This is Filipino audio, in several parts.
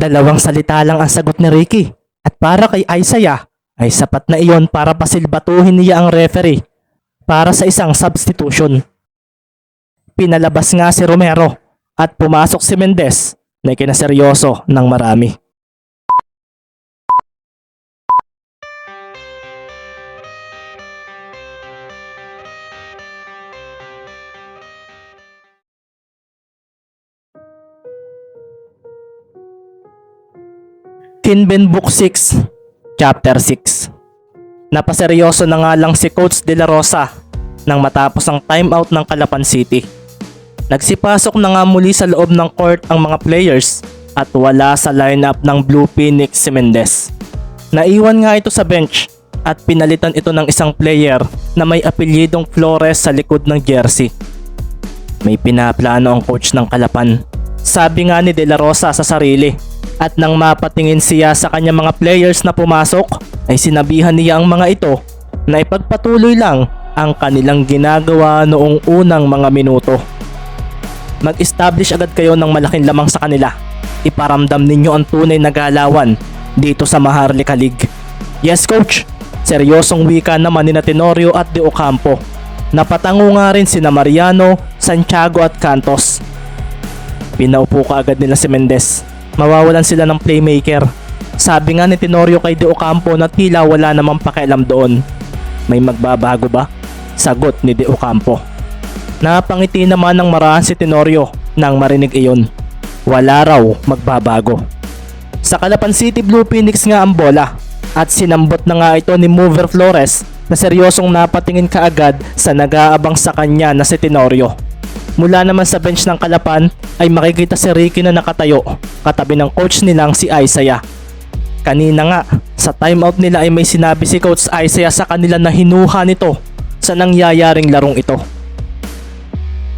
Dalawang salita lang ang sagot ni Ricky at para kay Isaiah ay sapat na iyon para pasilbatuhin niya ang referee para sa isang substitution. Pinalabas nga si Romero at pumasok si Mendez na ikinaseryoso ng marami. Kinben Book 6, Chapter 6. Napaseryoso na nga lang si Coach De La Rosa nang matapos ang timeout ng Calapan City. Nagsipasok na nga muli sa loob ng court ang mga players at wala sa lineup ng Blue Phoenix si Mendez. Naiwan nga ito sa bench at pinalitan ito ng isang player na may apelyidong Flores sa likod ng jersey. May pinaplano ang coach ng Calapan. Sabi nga ni De La Rosa sa sarili. At nang mapatingin siya sa kanyang mga players na pumasok, ay sinabihan niya ang mga ito na ipagpatuloy lang ang kanilang ginagawa noong unang mga minuto. Mag-establish agad kayo ng malaking lamang sa kanila. Iparamdam ninyo ang tunay na galawan dito sa Maharlika League. Yes coach, seryosong wika naman ni Tenorio at De Ocampo. Napatango nga rin sina Mariano, Santiago at Cantos. Pinaupo ka agad nila si Mendez. Mawawalan sila ng playmaker. Sabi nga ni Tenorio kay De Ocampo na tila wala namang pakialam doon. May magbabago ba? Sagot ni De Ocampo. Napangiti naman ng marahan si Tenorio nang marinig iyon. Wala raw magbabago. Sa Calapan City Blue Phoenix nga ang bola at sinambot na nga ito ni Mover Flores na seryosong napatingin kaagad sa nag-aabang sa kanya na si Tenorio. Mula naman sa bench ng Calapan ay makikita si Ricky na nakatayo katabi ng coach nilang si Isaiah. Kanina nga sa timeout nila ay may sinabi si Coach Isaiah sa kanila na hinuha nito sa nangyayaring larong ito.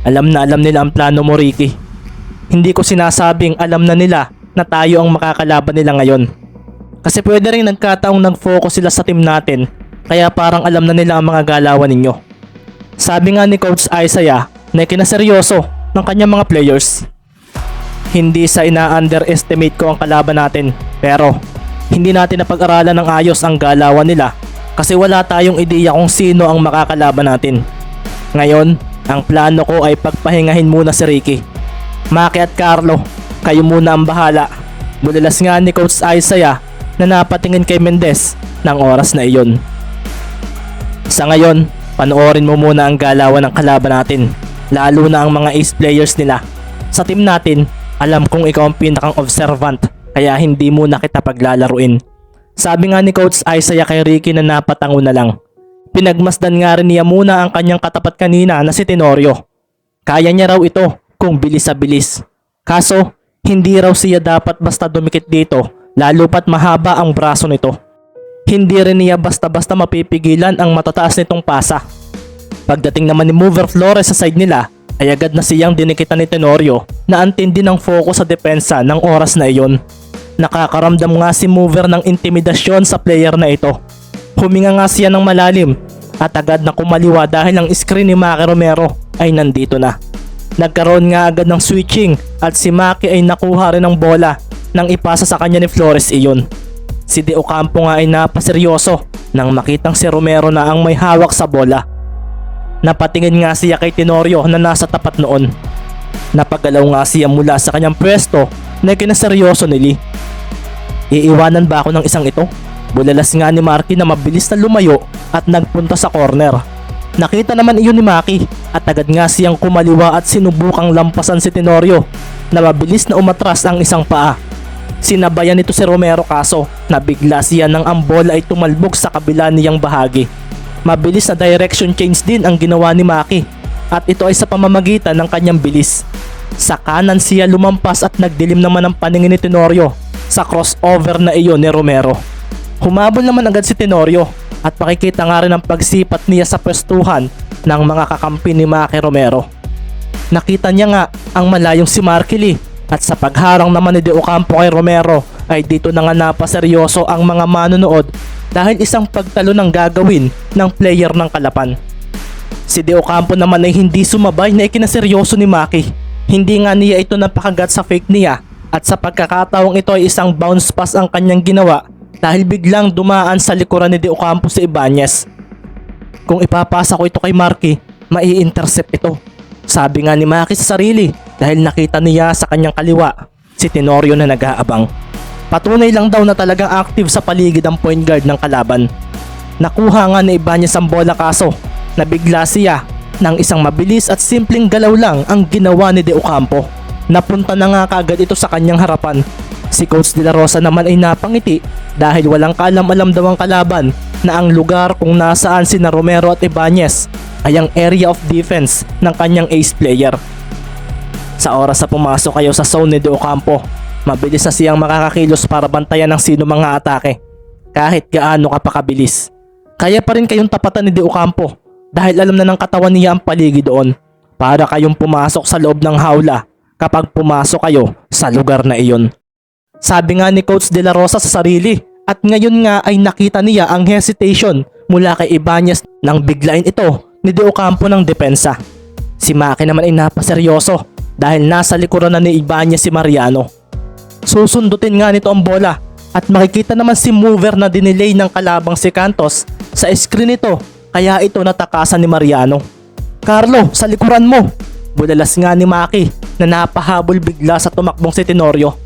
Alam na alam nila ang plano mo Ricky. Hindi ko sinasabing alam na nila na tayo ang makakalaban nila ngayon. Kasi pwede rin nagkataong nag-focus sila sa team natin kaya parang alam na nila ang mga galawan ninyo. Sabi nga ni Coach Isaiah na kinaseryoso ng kanyang mga players. Hindi sa ina-underestimate ko ang kalaban natin pero hindi natin napag-aralan ng ayos ang galawan nila kasi wala tayong ideya kung sino ang makakalaban natin. Ngayon, ang plano ko ay pagpahingahin muna si Ricky. Maki at Carlo, kayo muna ang bahala. Bulilas nga ni Coach Isaiah na napatingin kay Mendez ng oras na iyon. Sa ngayon, panoorin mo muna ang galawan ng kalaban natin. Lalo na ang mga ace players nila. Sa team natin, alam kong ikaw ang pinakang observant kaya hindi muna kita paglalaruin. Sabi nga ni Coach Isaiah kay Ricky na napatango na lang. Pinagmasdan nga rin niya muna ang kanyang katapat kanina na si Tenorio. Kaya niya raw ito kung bilis sa bilis. Kaso, hindi raw siya dapat basta dumikit dito lalo pat mahaba ang braso nito. Hindi rin niya basta-basta mapipigilan ang matataas nitong pasa. Pagdating naman ni Mover Flores sa side nila ay agad na siyang dinikitan ni Tenorio na antindi ng focus sa depensa ng oras na iyon. Nakakaramdam nga si Mover ng intimidasyon sa player na ito. Huminga nga siya ng malalim at agad na kumaliwa dahil ang screen ni Maki Romero ay nandito na. Nagkaroon nga agad ng switching at si Maki ay nakuha rin ng bola nang ipasa sa kanya ni Flores iyon. Si De Ocampo nga ay napaseryoso nang makitang si Romero na ang may hawak sa bola. Napatingin nga siya kay Tenorio na nasa tapat noon. Napagalaw nga siya mula sa kanyang pwesto na kinaseryoso ni Lee. Iiwanan ba ako ng isang ito? Bulalas nga ni Marky na mabilis na lumayo at nagpunta sa corner. Nakita naman iyon ni Maki at agad nga siyang kumaliwa at sinubukang lampasan si Tenorio na mabilis na umatras ang isang paa. Sinabayan nito si Romero kaso nabigla siya nang ang bola ay tumalbog sa kabila niyang bahagi. Mabilis na direction change din ang ginawa ni Maki at ito ay sa pamamagitan ng kanyang bilis. Sa kanan siya lumampas at nagdilim naman ang paningin ni Tenorio sa crossover na iyon ni Romero. Humabol naman agad si Tenorio at makikita nga rin ang pagsipat niya sa pwestuhan ng mga kakampi ni Maki Romero. Nakita niya nga ang malayong si Marky Lee at sa pagharang naman ni De Ocampo kay Romero ay dito na nga napaseryoso ang mga manonood dahil isang pagtalo ng gagawin ng player ng Calapan. Si De Ocampo naman ay hindi sumabay na ikinaseryoso ni Maki. Hindi nga niya ito napakagat sa fake niya At sa pagkakataong ito ay isang bounce pass ang kanyang ginawa dahil biglang dumaan sa likuran ni De Ocampo si Ibanez. Kung ipapasa ko ito kay Marky, mai-intercept ito. Sabi nga ni Maki sa sarili dahil nakita niya sa kanyang kaliwa si Tenorio na nag-aabang. Patunay lang daw na talagang active sa paligid ang point guard ng kalaban. Nakuha nga ni Ibanez ang bola kaso nabigla siya ng isang mabilis at simpleng galaw lang ang ginawa ni De Ocampo. Napunta na nga kaagad ito sa kanyang harapan. Si Coach De La Rosa naman ay napangiti dahil walang kaalam-alam daw ang kalaban na ang lugar kung nasaan sina Romero at Ibanez ay ang area of defense ng kanyang ace player. Sa oras na pumasok kayo sa zone ni De Ocampo, mabilis na siyang makakakilos para bantayan ng sino mga atake kahit gaano ka pa kabilis. Kaya pa rin kayong tapatan ni De Ocampo dahil alam na ng katawan niya ang paligid doon para kayong pumasok sa loob ng hawla kapag pumasok kayo sa lugar na iyon. Sabi nga ni Coach De La Rosa sa sarili at ngayon nga ay nakita niya ang hesitation mula kay Ibanez nang biglain ito ni De Ocampo ng depensa. Si Maki naman ay napaseryoso dahil nasa likuran na ni Ibanez si Mariano. Susundutin nga nito ang bola at makikita naman si Mover na dinelay ng kalabang si Cantos sa screen nito kaya ito natakasan ni Mariano. Carlo, sa likuran mo! Bulalas nga ni Maki na napahabol bigla sa tumakbong si Tenorio.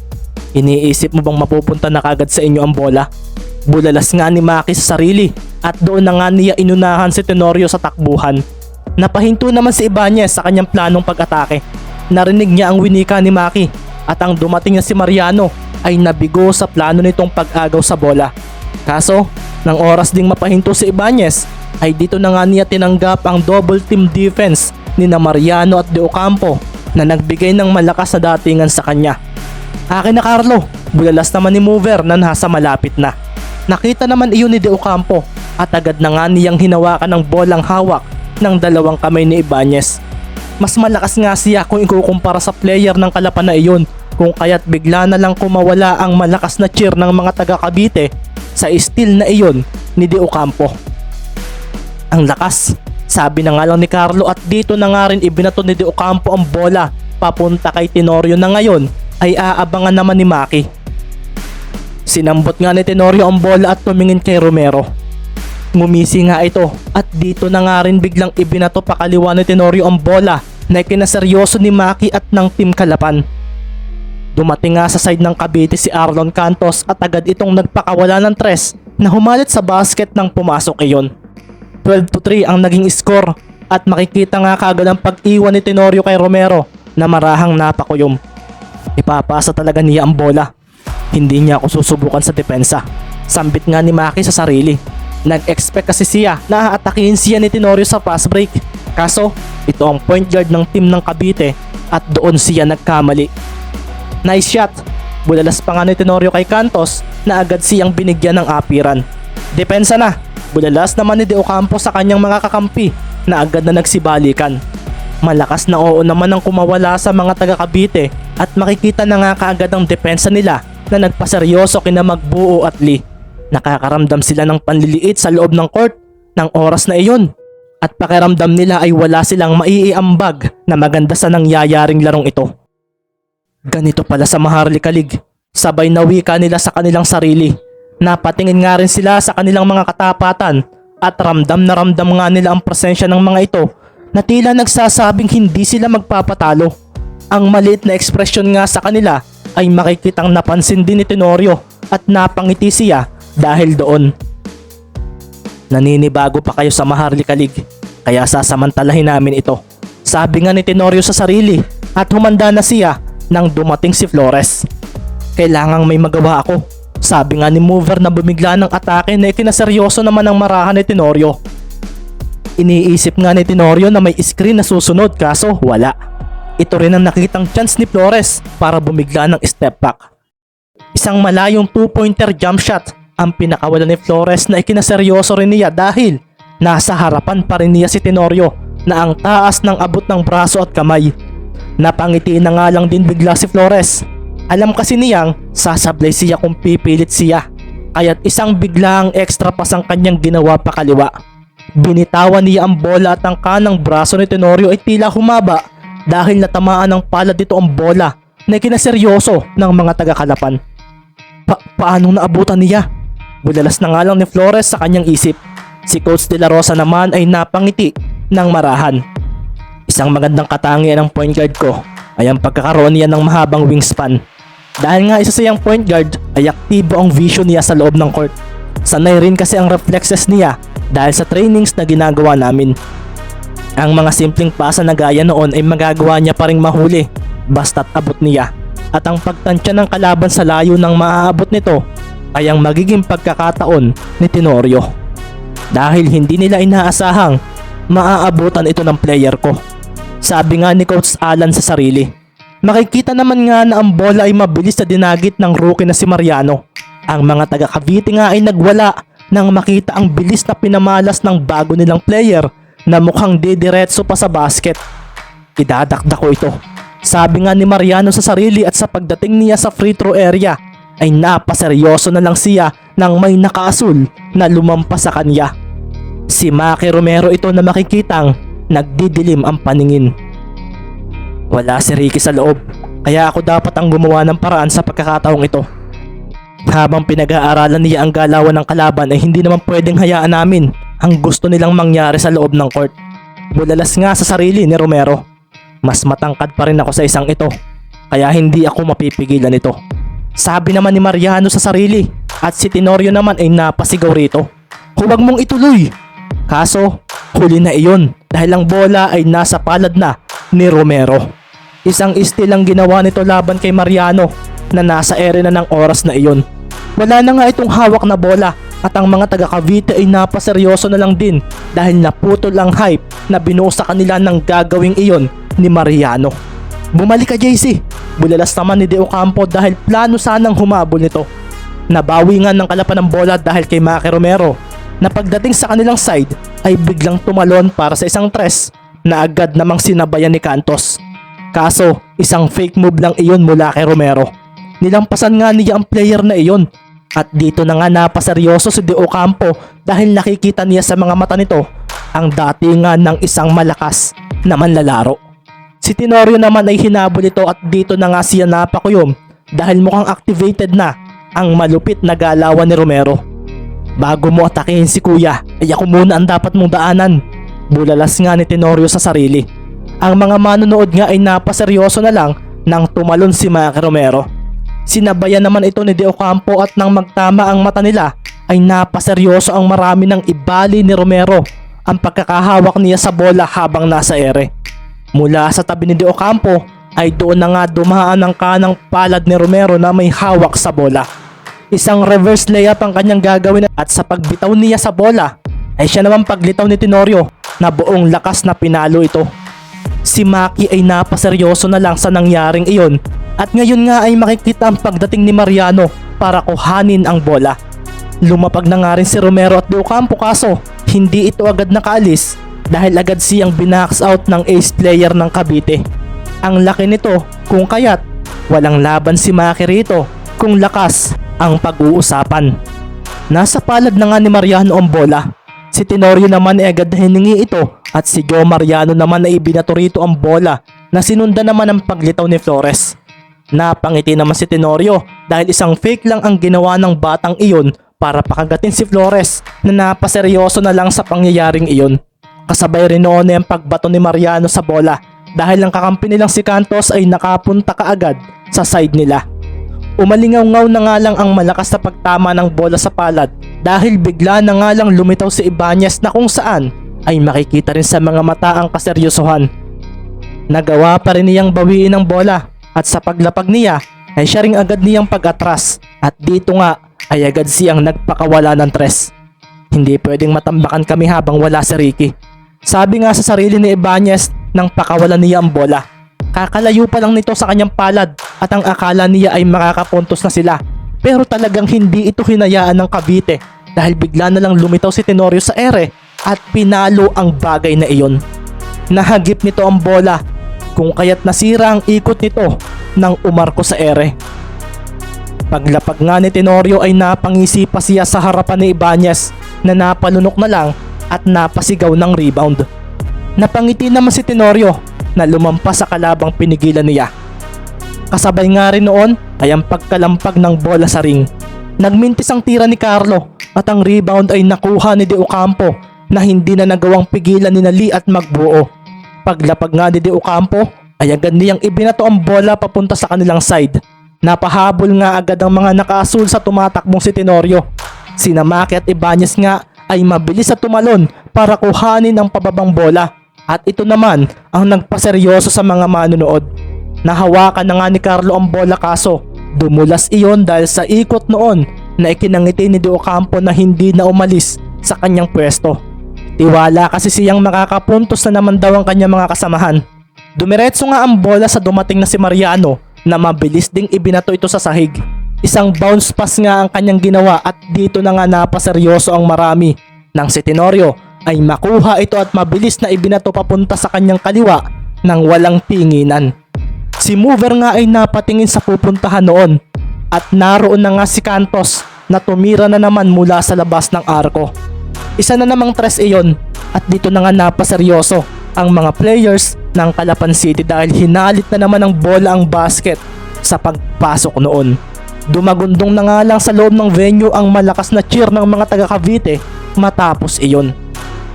Iniisip mo bang mapupunta na kagad sa inyo ang bola? Bulalas nga ni Maki sa sarili at doon na nga niya inunahan si Tenorio sa takbuhan. Napahinto naman si Ibanez sa kanyang planong pag-atake. Narinig niya ang winika ni Maki at ang dumating na si Mariano ay nabigo sa plano nitong pag-agaw sa bola. Kaso, nang oras ding mapahinto si Ibanez ay dito na nga niya tinanggap ang double team defense ni na Mariano at De Ocampo na nagbigay ng malakas na datingan sa kanya. Akin na Carlo, bulalas naman ni Mover na nasa malapit na. Nakita naman iyon ni De Ocampo at agad na nga niyang hinawakan ng bolang hawak ng dalawang kamay ni Ibanez. Mas malakas nga siya kung ikukumpara sa player ng kalapan na iyon kung kaya't bigla na lang kumawala ang malakas na cheer ng mga taga Cavite sa steal na iyon ni De Ocampo. Ang lakas, sabi na nga lang ni Carlo at dito na nga rin ibinato ni De Ocampo ang bola papunta kay Tenorio na ngayon ay aabangan naman ni Maki. Sinambot nga ni Tenorio ang bola at tumingin kay Romero. Ngumisi nga ito at dito na nga rin biglang ibinato pa kaliwa ni Tenorio ang bola na ikinaseryoso ni Maki at ng Team Kalapan. Dumating nga sa side ng Cavite si Arlon Cantos at agad itong nagpakawala ng tres na humalit sa basket nang pumasok iyon. 12-3 ang naging score at makikita nga kaagad ang pag-iwan ni Tenorio kay Romero na marahang napakuyom. Ipapasa talaga niya ang bola. Hindi niya ako susubukan sa depensa. Sambit nga ni Maki sa sarili. Nag-expect kasi siya na aatakihin siya ni Tenorio sa fast break. Kaso, ito ang point guard ng team ng Cavite at doon siya nagkamali. Nice shot! Bulalas pa nga ni Tenorio kay Cantos na agad siyang binigyan ng apiran. Depensa na! Bulalas naman ni De Ocampo sa kanyang mga kakampi na agad na nagsibalikan. Malakas na oo naman ang kumawala sa mga taga Cavite at makikita na nga kaagad ang depensa nila na nagpaseryoso kina Magbuo at Lee. Nakakaramdam sila ng panliliit sa loob ng court ng oras na iyon at pakiramdam nila ay wala silang maiiambag na maganda sa nangyayaring larong ito. Ganito pala sa Maharlika League, sabay na wika nila sa kanilang sarili. Napatingin nga rin sila sa kanilang mga katapatan at ramdam na ramdam nga nila ang presensya ng mga ito na tila nagsasabing hindi sila magpapatalo. Ang maliit na ekspresyon nga sa kanila ay makikitang napansin din ni Tenorio at napangiti siya dahil doon. Naninibago pa kayo sa Maharlika League kaya sasamantalahin namin ito. Sabi nga ni Tenorio sa sarili at humanda na siya nang dumating si Flores. Kailangang may magawa ako. Sabi nga ni Mover na bumigla ng atake na ikinaseryoso naman ang marahan ni Tenorio. Iniisip nga ni Tenorio na may screen na susunod kaso wala. Ito rin ang nakitang chance ni Flores para bumigla ng step back. Isang malayong 2-pointer jump shot ang pinakawala ni Flores na ikinaseryoso rin niya dahil nasa harapan pa rin niya si Tenorio na ang taas ng abot ng braso at kamay. Napangiti na nga lang din bigla si Flores. Alam kasi niyang sasablay siya kung pipilit siya. Kaya't isang biglaang extra pass ang kanyang ginawa pa kaliwa. Binitawan niya ang bola at ang kanang braso ni Tenorio ay tila humaba dahil natamaan ng palad dito ang bola na kinaseryoso ng mga taga-Kalapan. Paanong naabutan niya? Bulalas na nga lang ni Flores sa kanyang isip. Si Coach De La Rosa naman ay napangiti ng marahan. Isang magandang katangian ng point guard ko ay ang pagkakaroon niya ng mahabang wingspan. Dahil nga isa siyang point guard ay aktibo ang vision niya sa loob ng court. Sanay rin kasi ang reflexes niya dahil sa trainings na ginagawa namin. Ang mga simpleng pasa na gaya noon ay magagawa niya pa ring mahuli basta't abot niya. At ang pagtansya ng kalaban sa layo ng maaabot nito ay ang magiging pagkakataon ni Tenorio. Dahil hindi nila inaasahang maaabutan ito ng player ko. Sabi nga ni Coach Alan sa sarili, makikita naman nga na ang bola ay mabilis na dinagit ng rookie na si Mariano. Ang mga taga Cavite nga ay nagwala nang makita ang bilis na pinamalas ng bago nilang player na mukhang didiretso pa sa basket. Idadakdak ko ito. Sabi nga ni Mariano sa sarili at sa pagdating niya sa free throw area ay napaseryoso na lang siya nang may nakaasul na lumampas sa kanya. Si Maki Romero ito na makikitang nagdidilim ang paningin. Wala si Ricky sa loob, kaya ako dapat ang gumawa ng paraan sa pagkakataong ito. Habang pinag-aaralan niya ang galawan ng kalaban ay hindi naman pwedeng hayaan namin ang gusto nilang mangyari sa loob ng court. Bulalas nga sa sarili ni Romero. Mas matangkad pa rin ako sa isang ito, kaya hindi ako mapipigilan ito. Sabi naman ni Mariano sa sarili at si Tenorio naman ay napasigaw rito. Huwag mong ituloy! Kaso huli na iyon dahil ang bola ay nasa palad na ni Romero. Isang steal ang ginawa nito laban kay Mariano na nasa ere na ng oras na iyon. Wala na nga itong hawak na bola at ang mga taga Cavite ay napaseryoso na lang din dahil naputol ang hype na binuo sa kanila ng gagawing iyon ni Mariano. Bumalik ka JC! Bulalas naman ni De Ocampo dahil plano sanang humabol nito. Nabawi nga ng Kalapan ng bola dahil kay Maki Romero na pagdating sa kanilang side ay biglang tumalon para sa isang tres na agad namang sinabayan ni Cantos. Kaso isang fake move lang iyon mula kay Romero. Nilampasan nga niya ang player na iyon at dito na nga napaseryoso si De Ocampo dahil nakikita niya sa mga mata nito ang datingan ng isang malakas na manlalaro. Si Tenorio naman ay hinabol ito at dito na nga siya napakuyom dahil mukhang activated na ang malupit na galawan ni Romero. Bago mo atakihin si kuya ay ako muna ang dapat mong daanan. Bulalas nga ni Tenorio sa sarili. Ang mga manonood nga ay napaseryoso na lang nang tumalon si Maki Romero. Sinabayan naman ito ni De Ocampo at nang magtama ang mata nila ay napaseryoso ang marami ng ibali ni Romero ang pagkakahawak niya sa bola habang nasa ere. Mula sa tabi ni De Ocampo ay doon na nga dumaan ang kanang palad ni Romero na may hawak sa bola. Isang reverse layup ang kanyang gagawin at sa pagbitaw niya sa bola ay siya naman paglitaw ni Tenorio na buong lakas na pinalo ito. Si Maki ay napaseryoso na lang sa nangyaring iyon at ngayon nga ay makikita ang pagdating ni Mariano para kuhanin ang bola. Lumapag na nga rin si Romero at De Ocampo kaso hindi ito agad nakaalis dahil agad siyang binax out ng ace player ng Cavite. Ang laki nito kung kaya't walang laban si Maki rito kung lakas ang pag-uusapan. Nasa palad na nga ni Mariano ang bola. Si Tenorio naman ay agad hiningi ito at si Joe Mariano naman ay ibinato rito ang bola na sinundan naman ang paglitaw ni Flores. Napangiti naman si Tenorio dahil isang fake lang ang ginawa ng batang iyon para pakagatin si Flores na napaseryoso na lang sa pangyayaring iyon. Kasabay rin noon ang pagbato ni Mariano sa bola dahil ang kakampi nilang si Cantos ay nakapunta kaagad sa side nila. Umalingaw-ngaw na nga lang ang malakas na pagtama ng bola sa palad dahil bigla na nga lang lumitaw si Ibanez na kung saan ay makikita rin sa mga mata ang kaseryosohan. Nagawa pa rin niyang bawiin ang bola at sa paglapag niya ay siya ring agad niyang pag-atras at dito nga ay agad siyang nagpakawala ng tres. Hindi pwedeng matambakan kami habang wala si Ricky. Sabi nga sa sarili ni Ibanez nang pakawalan niya ang bola. Kakalayo pa lang nito sa kanyang palad at ang akala niya ay makakapuntos na sila. Pero talagang hindi ito hinayaan ng Cavite dahil bigla na lang lumitaw si Tenorio sa ere at pinalo ang bagay na iyon. Nahagip nito ang bola kung kaya't nasira ang ikot nito nang umarko sa ere. Paglapag nga ni Tenorio ay napangisi pa siya sa harapan ni Ibanez na napalunok na lang at napasigaw ng rebound. Napangiti naman si Tenorio na lumampas sa kalabang pinigilan niya. Kasabay nga rin noon ay ang pagkalampag ng bola sa ring. Nagmintis ang tira ni Carlo at ang rebound ay nakuha ni De Ocampo na hindi na nagawang pigilan ni Lee at magbuo. Paglapag nga ni De Ocampo ay agad niyang ibinato ang bola papunta sa kanilang side. Napahabol nga agad ang mga nakaasul sa tumatakbong si Tenorio. Sina Maki at Ibanez nga ay mabilis at tumalon para kuhanin ang pababang bola. At ito naman ang nagpaseryoso sa mga manonood. Nahawakan na nga ni Carlo ang bola kaso dumulas iyon dahil sa ikot noon na ikinangiti ni De Ocampo na hindi na umalis sa kanyang pwesto. Tiwala kasi siyang makakapuntos na naman daw ang kanyang mga kasamahan. Dumiretso nga ang bola sa dumating na si Mariano na mabilis ding ibinato ito sa sahig. Isang bounce pass nga ang kanyang ginawa at dito na nga napaseryoso ang marami nang si Tenorio ay makuha ito at mabilis na ibinato papunta sa kanyang kaliwa nang walang tinginan. Si Mover nga ay napatingin sa pupuntahan noon at naroon na nga si Cantos na tumira na naman mula sa labas ng arko. Isa na namang tres iyon at dito na nga napaseryoso ang mga players ng Calapan City dahil hinalit na naman ng bola ang basket sa pagpasok noon. Dumagundong na nga lang sa loob ng venue ang malakas na cheer ng mga taga Cavite matapos iyon.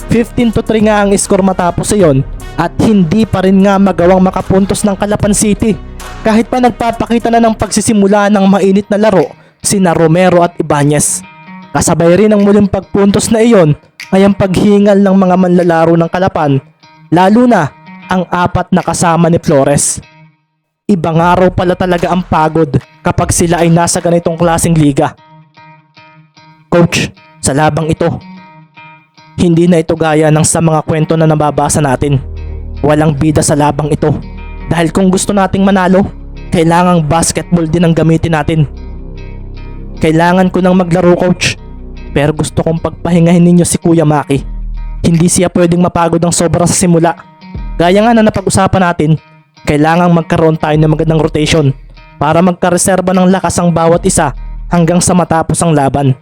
15-3 nga ang score matapos iyon at hindi pa rin nga magawang makapuntos ng Calapan City kahit pa nagpapakita na ng pagsisimula ng mainit na laro sina Romero at Ibanez. Kasabay rin ang muling pagpuntos na iyon ay ang paghingal ng mga manlalaro ng Calapan, lalo na ang apat na kasama ni Flores. Ibang araw pala talaga ang pagod kapag sila ay nasa ganitong klaseng liga. Coach, sa labang ito, hindi na ito gaya ng sa mga kwento na nababasa natin. Walang bida sa labang ito dahil kung gusto nating manalo, kailangang basketball din ang gamitin natin. Kailangan ko nang maglaro, coach, pero gusto kong pagpahingahin ninyo si Kuya Maki. Hindi siya pwedeng mapagod ng sobra sa simula. Gaya nga na napag-usapan natin, kailangang magkaroon tayo ng magandang rotation para magkareserba ng lakas ang bawat isa hanggang sa matapos ang laban.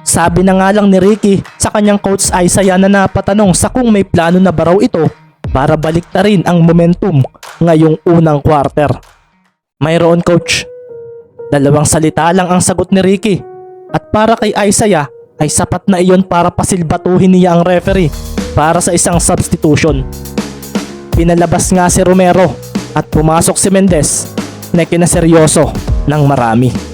Sabi na nga lang ni Ricky sa kanyang coach Isaiah na napatanong sa kung may plano na ba raw ito para baliktarin ang momentum ngayong unang quarter. Mayroon, coach. 2 salita lang ang sagot ni Ricky at para kay Isaiah ay sapat na iyon para pasilbatuhin niya ang referee para sa isang substitution. Pinalabas nga si Romero at pumasok si Mendez na kinaseryoso ng marami.